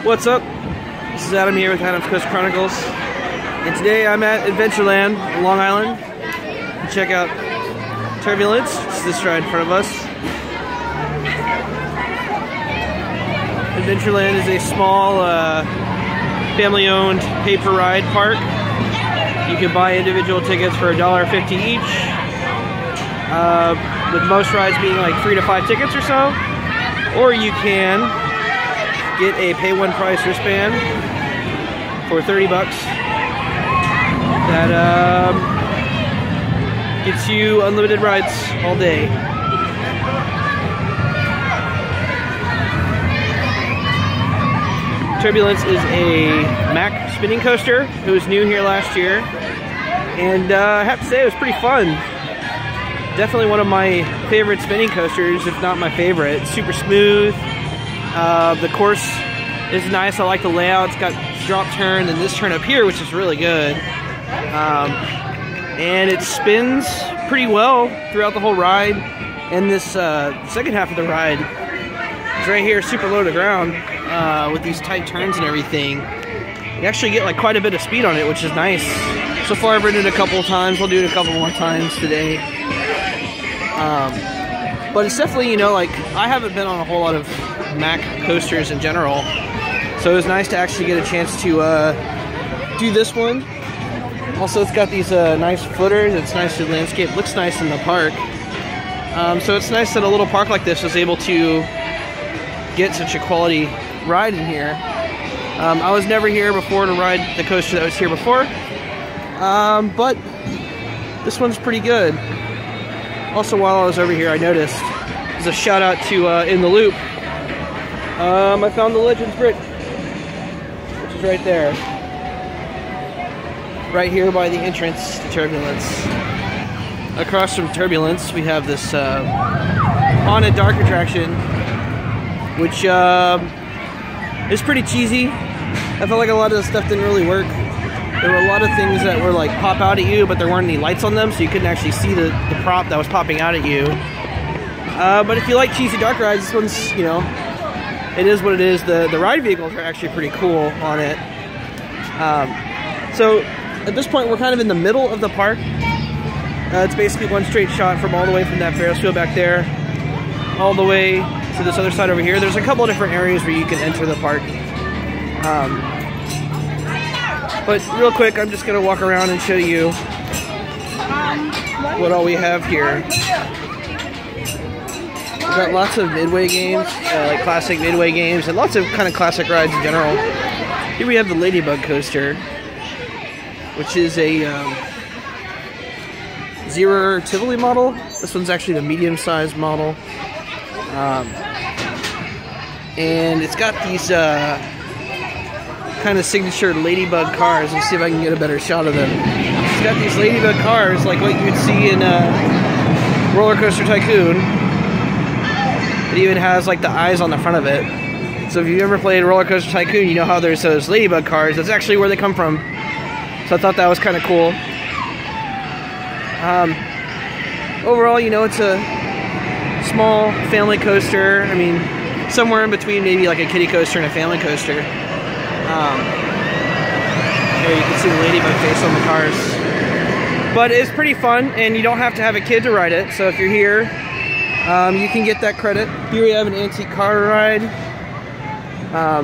What's up? This is Adam here with Adam's Coast Chronicles, and today I'm at Adventureland, Long Island. Check out Turbulence. It's this ride in front of us. Adventureland is a small, family-owned pay-per-ride park. You can buy individual tickets for $1.50 each, with most rides being like 3 to 5 tickets or so. Or you can get a pay-one price wristband for $30 that gets you unlimited rides all day. Turbulence is a Mack spinning coaster. It was new here last year, and I have to say it was pretty fun. Definitely one of my favorite spinning coasters, if not my favorite. It's super smooth. The course is nice. I like the layout. It's got drop turn and this turn up here, which is really good. And it spins pretty well throughout the whole ride. And this second half of the ride is right here, super low to ground, with these tight turns and everything. You actually get like quite a bit of speed on it, which is nice. So far I've ridden it a couple of times. We'll do it a couple more times today. But it's definitely, you know, like, I haven't been on a whole lot of Mack coasters in general, so it was nice to actually get a chance to do this one. Also, it's got these nice footers. It's nice to landscape. Looks nice in the park. So it's nice that a little park like this was able to get such a quality ride in here. I was never here before to ride the coaster that was here before, but this one's pretty good. Also, while I was over here, I noticed, as a shout out to In the Loop, I found the Legends Bridge, which is right there. Right here by the entrance to Turbulence. Across from Turbulence, we have this haunted dark attraction, which is pretty cheesy. I felt like a lot of the stuff didn't really work. There were a lot of things that were like pop out at you, but there weren't any lights on them, so you couldn't actually see the prop that was popping out at you. But if you like cheesy dark rides, this one's, you know, it is what it is. The ride vehicles are actually pretty cool on it. So at this point, we're kind of in the middle of the park. It's basically one straight shot from all the way from that Ferris wheel back there, all the way to this other side over here. There's a couple of different areas where you can enter the park. But real quick, I'm just going to walk around and show you what all we have here. We've got lots of midway games, like classic midway games, and lots of kind of classic rides in general. Here we have the Ladybug coaster, which is a Zero Tivoli model. This one's actually the medium-sized model. And it's got these kind of signature Ladybug cars. Let's see if I can get a better shot of them. It's got these Ladybug cars like what you'd see in Roller Coaster Tycoon. It even has like the eyes on the front of it. So if you've ever played Roller Coaster Tycoon, you know how there's those Ladybug cars. That's actually where they come from. So I thought that was kind of cool. Overall, you know, it's a small family coaster. I mean, somewhere in between maybe like a kiddie coaster and a family coaster. Here you can see the Ladybug face on the cars. But it's pretty fun, and you don't have to have a kid to ride it. So if you're here, you can get that credit. Here we have an antique car ride.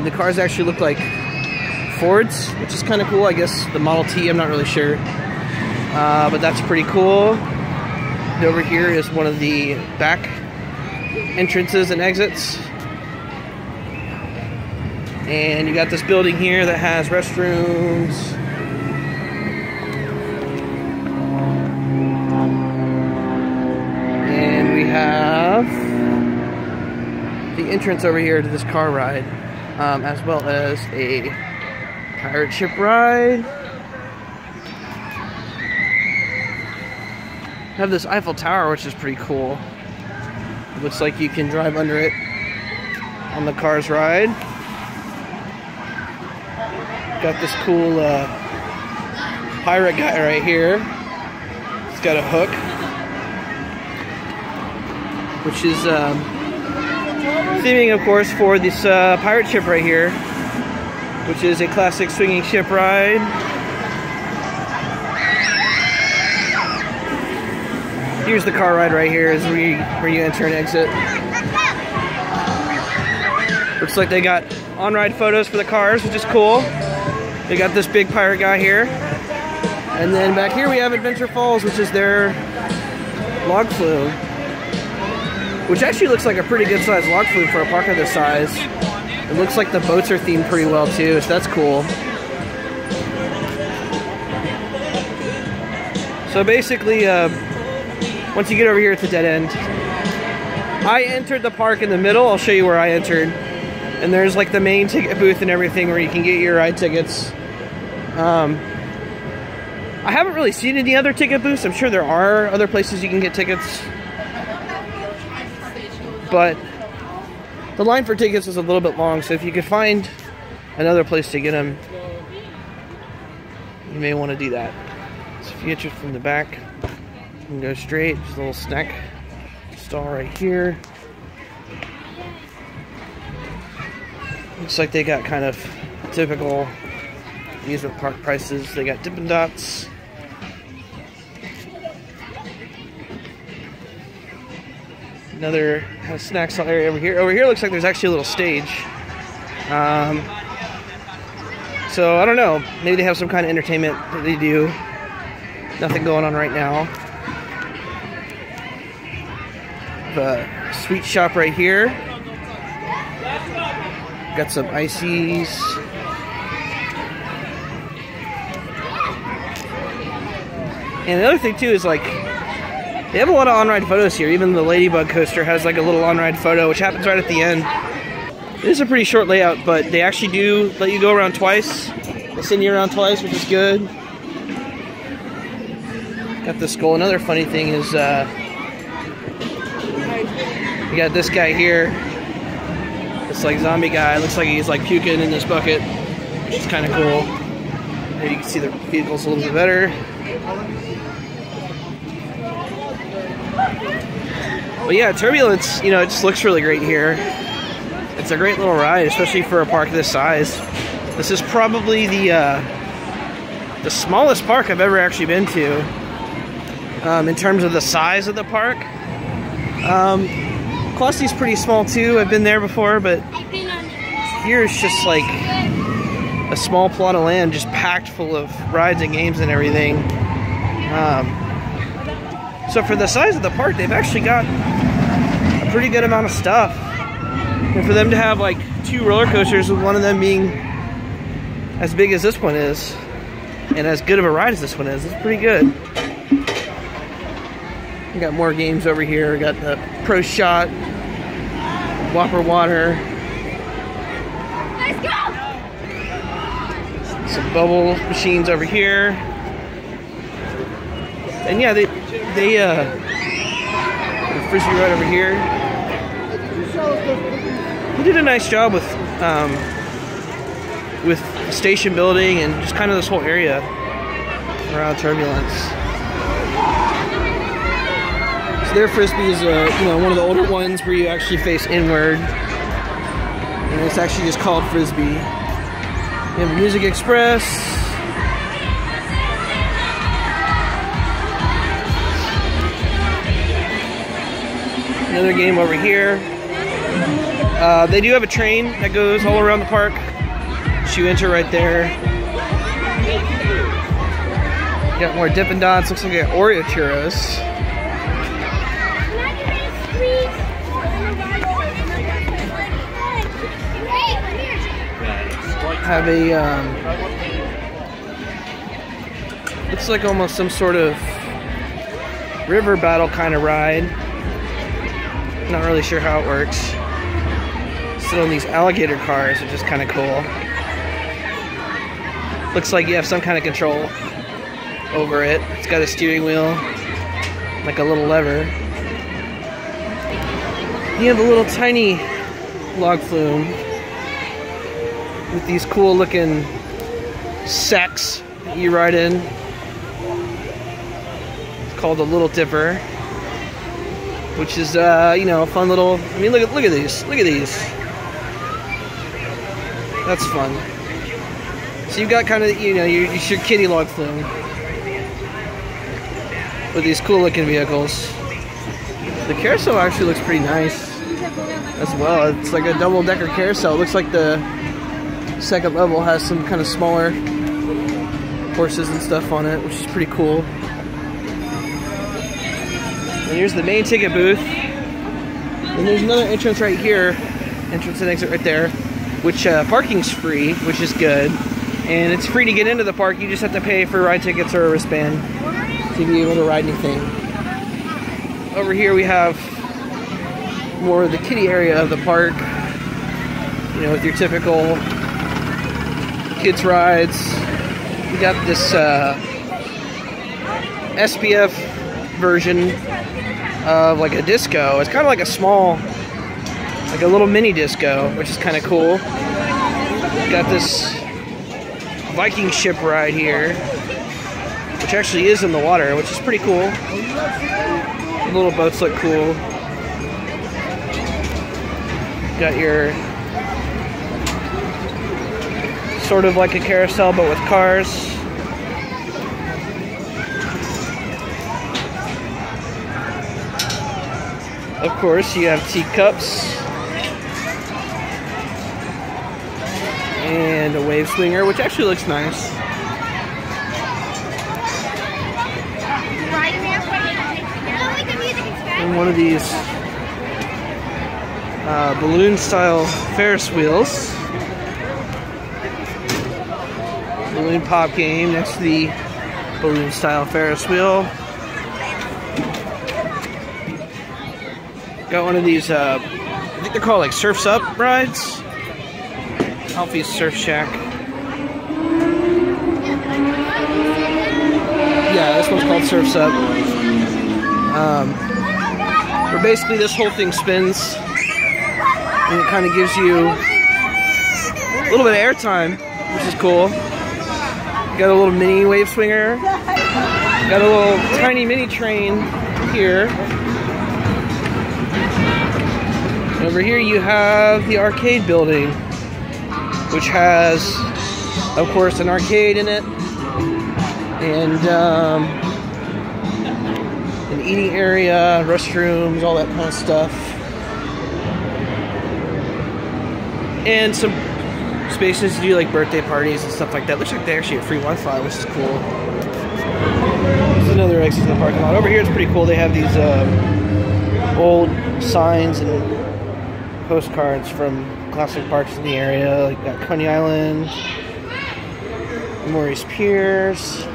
The cars actually look like Fords, which is kind of cool. I guess the Model T, I'm not really sure. But that's pretty cool. And over here is one of the back entrances and exits. And you got this building here that has restrooms. And we have the entrance over here to this car ride, as well as a pirate ship ride. We have this Eiffel Tower, which is pretty cool. It looks like you can drive under it on the Cars ride. Got this cool pirate guy right here. He's got a hook, which is theming, of course, for this pirate ship right here. which is a classic swinging ship ride. Here's the car ride right here, is where you enter and exit. Looks like they got on-ride photos for the cars, which is cool. They got this big pirate guy here. And then back here we have Adventure Falls, which is their log flume. Which actually looks like a pretty good sized log flume for a park of this size. It looks like the boats are themed pretty well too, so that's cool. So basically, once you get over here, it's a dead end. I entered the park in the middle. I'll show you where I entered. And there's like the main ticket booth and everything where you can get your ride tickets. I haven't really seen any other ticket booths. I'm sure there are other places you can get tickets. But the line for tickets was a little bit long, so if you could find another place to get them, you may want to do that. So if you get yours from the back, you can go straight. There's a little snack stall right here. Looks like they got kind of typical amusement park prices. They got Dippin' Dots. Another kind of snack stall area over here. Over here looks like there's actually a little stage. So I don't know. Maybe they have some kind of entertainment that they do. Nothing going on right now. The sweet shop right here. Got some ices. And the other thing too is like, they have a lot of on-ride photos here. Even the Ladybug coaster has like a little on-ride photo, which happens right at the end. It is a pretty short layout, but they actually do let you go around twice. They send you around twice, which is good. Got the skull. Another funny thing is, you got this guy here. This like zombie guy. Looks like he's like puking in this bucket, which is kind of cool. There you can see the vehicles a little bit better. But yeah, Turbulence, you know, it just looks really great here. It's a great little ride, especially for a park this size. This is probably the smallest park I've ever actually been to, in terms of the size of the park. Klosty's pretty small too. I've been there before, but here it's just like a small plot of land, just packed full of rides and games and everything. So for the size of the park, they've actually got a pretty good amount of stuff. And for them to have like 2 roller coasters, with one of them being as big as this one is, and as good of a ride as this one is, it's pretty good. We got more games over here. We got the Pro Shot, Whopper Water. Let's go! Some bubble machines over here. And yeah, they frisbee ride over here. He did a nice job with the station building and just kind of this whole area around Turbulence. So their frisbee is you know, one of the older ones where you actually face inward, and it's actually just called frisbee. You have Music Express. Another game over here. They do have a train that goes all around the park. You enter right there. You got more Dippin' Dots. Looks like a Oreo churros. Have a looks like almost some sort of river battle kind of ride. Not really sure how it works. Sit on these alligator cars, which is kind of cool. Looks like you have some kind of control over it. It's got a steering wheel, like a little lever. You have a little tiny log flume with these cool looking sacks that you ride in. It's called a Little Dipper, which is you know, a fun little. I mean, look at these. Look at these. That's fun. So you've got kind of, you know, your kiddie log thing with these cool looking vehicles. The carousel actually looks pretty nice as well. It's like a double-decker carousel. It looks like the second level has some kind of smaller horses and stuff on it, which is pretty cool. And here's the main ticket booth. And there's another entrance right here, entrance and exit right there, which parking's free, which is good. And it's free to get into the park. You just have to pay for ride tickets or a wristband to be able to ride anything. Over here we have more of the kiddie area of the park, you know, with your typical kids rides. We got this SPF version of like a disco. It's kind of like a small, like a little mini disco, which is kind of cool. Got this Viking Ship ride here, which actually is in the water, which is pretty cool. The little boats look cool. Got your sort of like a carousel, but with cars. Of course, you have teacups and a wave swinger, which actually looks nice. And one of these balloon-style Ferris wheels. Balloon pop game next to the balloon-style Ferris wheel. Got one of these, I think they're called like Surf's Up rides. Alfie's Surf Shack. Yeah, this one's called Surf's Up. Where basically this whole thing spins and it kind of gives you a little bit of airtime, which is cool. Got a little mini wave swinger. Got a little tiny mini train here. Over here you have the arcade building, which has, of course, an arcade in it, and an eating area, restrooms, all that kind of stuff. And some spaces to do like birthday parties and stuff like that. Looks like they actually have free Wi-Fi, which is cool. There's another exit to the parking lot. Over here it's pretty cool. They have these old signs and postcards from classic parks in the area. Like got Coney Island, Maurice Piers,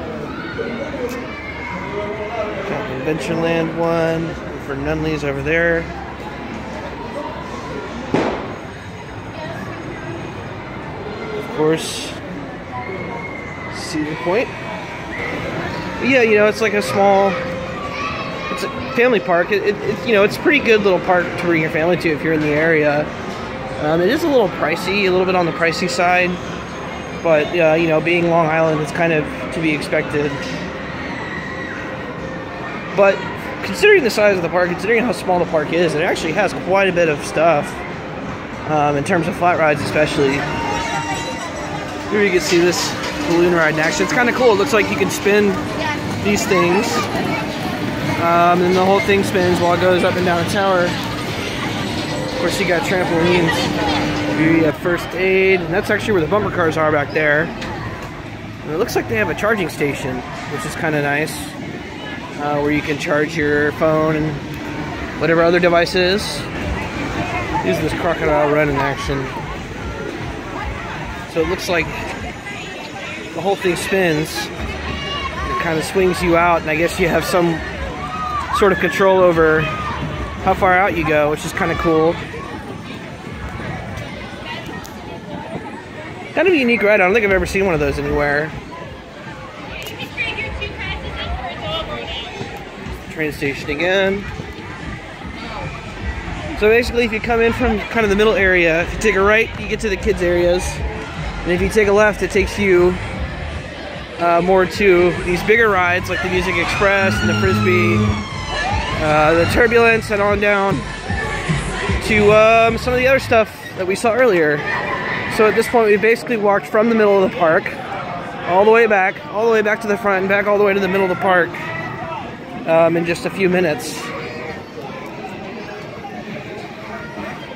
got the Adventureland one for Nunley's over there. Of course, Cedar Point. But yeah, you know, it's like a small, it's a family park. It's you know, it's a pretty good little park to bring your family to if you're in the area. It is a little pricey, a little bit on the pricey side, but you know, being Long Island, it's kind of to be expected. But considering the size of the park, considering how small the park is, it actually has quite a bit of stuff in terms of flat rides, especially. Here you can see this balloon ride in action. It's kind of cool. It looks like you can spin these things, and the whole thing spins while it goes up and down a tower. Of course, you got trampolines. Here you have first aid, and that's actually where the bumper cars are back there. And it looks like they have a charging station, which is kind of nice, where you can charge your phone and whatever other devices. Use this crocodile run in action. So it looks like the whole thing spins. It kind of swings you out, and I guess you have some sort of control over how far out you go, which is kind of cool. Kind of a unique ride. I don't think I've ever seen one of those anywhere. Train station again. So basically, if you come in from kind of the middle area, if you take a right, you get to the kids areas. And if you take a left, it takes you more to these bigger rides like the Music Express and the Frisbee, the Turbulence, and on down to some of the other stuff that we saw earlier. So at this point, we basically walked from the middle of the park all the way back to the front, and back all the way to the middle of the park in just a few minutes.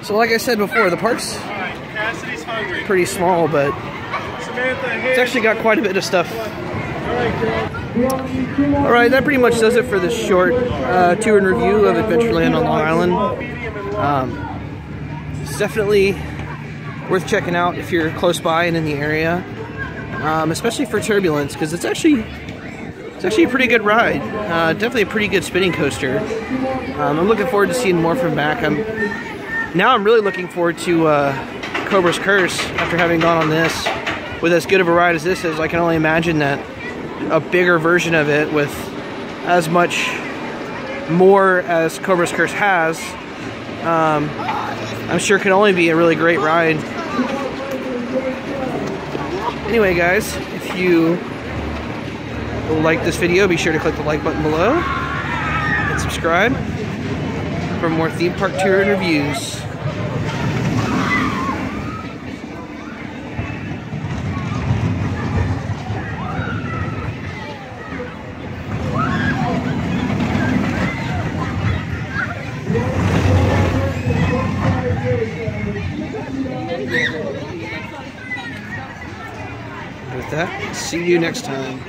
So like I said before, the park's pretty small, but it's actually got quite a bit of stuff. Alright, that pretty much does it for this short tour and review of Adventureland on Long Island. It's definitely worth checking out if you're close by and in the area, especially for Turbulence, because it's actually a pretty good ride. Definitely a pretty good spinning coaster. I'm looking forward to seeing more from Mack. Now I'm really looking forward to Cobra's Curse after having gone on this. With as good of a ride as this is, I can only imagine that a bigger version of it with as much more as Cobra's Curse has, I'm sure can only be a really great ride. Anyway guys, if you like this video, be sure to click the like button below and subscribe for more theme park tour and reviews. With that, see you next time.